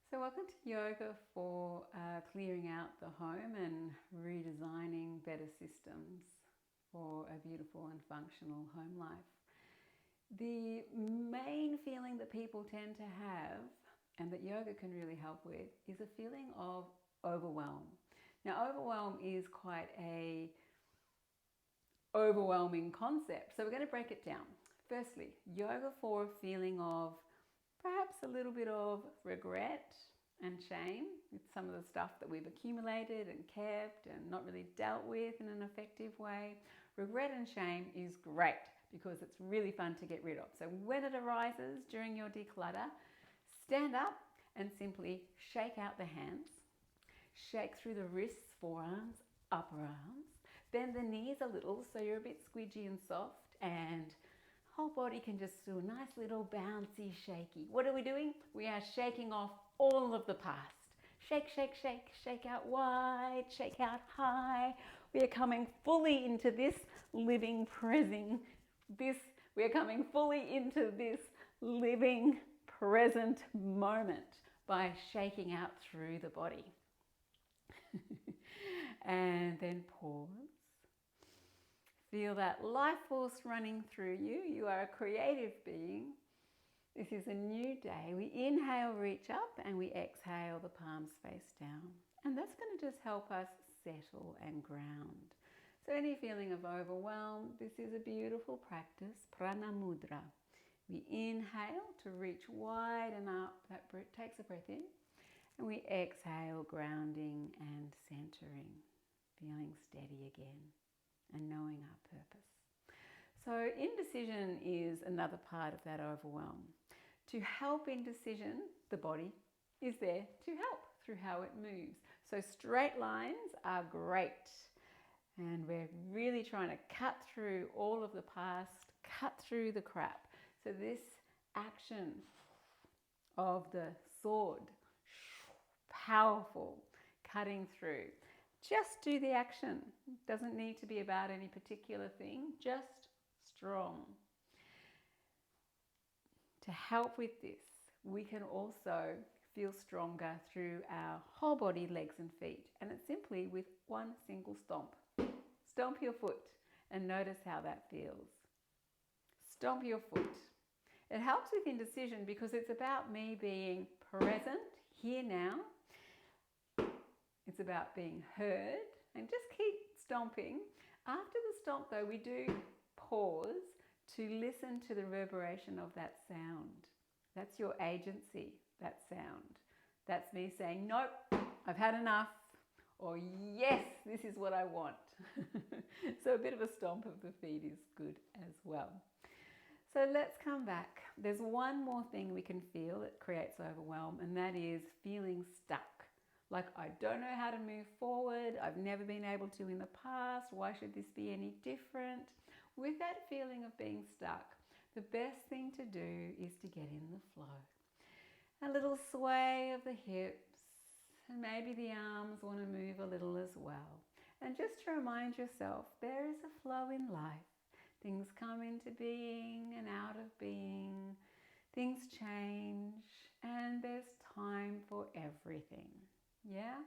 So welcome to yoga for clearing out the home and redesigning better systems for a beautiful and functional home life. The main feeling that people tend to have, and that yoga can really help with, is a feeling of overwhelm. Now, overwhelm is quite a overwhelming concept, so we're going to break it down. Firstly, yoga for a feeling of perhaps a little bit of regret and shame with some of the stuff that we've accumulated and kept and not really dealt with in an effective way. Regret and shame is great because it's really fun to get rid of. So when it arises during your declutter, stand up and simply shake out the hands, shake through the wrists, forearms, upper arms, bend the knees a little so you're a bit squidgy and soft, and whole body can just do a nice little bouncy shaky. What are we doing? We are shaking off all of the past. Shake, shake, shake, shake out wide, shake out high. We are coming fully into this living present. We are coming fully into this living present moment by shaking out through the body. And then pause. Feel that life force running through you. You are a creative being. This is a new day. We inhale, reach up, and we exhale, the palms face down. And that's going to just help us settle and ground. So any feeling of overwhelm, this is a beautiful practice, prana mudra. We inhale to reach wide and up. That takes a breath in. And we exhale, grounding and centering, feeling steady again and knowing our purpose. So indecision is another part of that overwhelm. To help indecision, the body is there to help through how it moves. So straight lines are great. And we're really trying to cut through all of the past, cut through the crap. So this action of the sword, powerful, cutting through. Just do the action. It doesn't need to be about any particular thing, just strong. To help with this, we can also feel stronger through our whole body, legs and feet. And it's simply with one single stomp. Stomp your foot and notice how that feels. Stomp your foot. It helps with indecision because it's about me being present here now. It's about being heard, and just keep stomping. After the stomp though, we do pause to listen to the reverberation of that sound. That's your agency, that sound. That's me saying, nope, I've had enough, or yes, this is what I want. So a bit of a stomp of the feet is good as well. So let's come back. There's one more thing we can feel that creates overwhelm, and that is feeling stuck. Like, I don't know how to move forward. I've never been able to in the past. Why should this be any different? With that feeling of being stuck, the best thing to do is to get in the flow. A little sway of the hips, and maybe the arms want to move a little as well. And just to remind yourself, there is a flow in life. Things come into being and out of being. Things change, and there's time for everything. Yeah?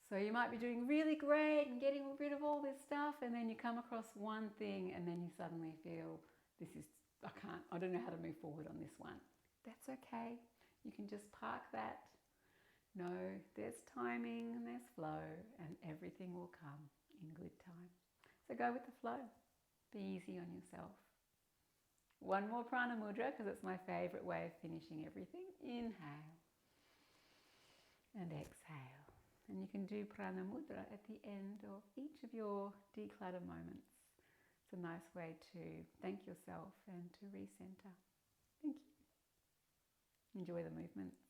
So you might be doing really great and getting rid of all this stuff, and then you come across one thing and then you suddenly feel, I don't know how to move forward on this one. That's okay. You can just park that. No, there's timing and there's flow, and everything will come in good time. So go with the flow. Be easy on yourself. One more prana mudra because it's my favorite way of finishing everything. Inhale. And exhale. And you can do prana mudra at the end of each of your declutter moments. It's a nice way to thank yourself and to recenter. Thank you. Enjoy the movements.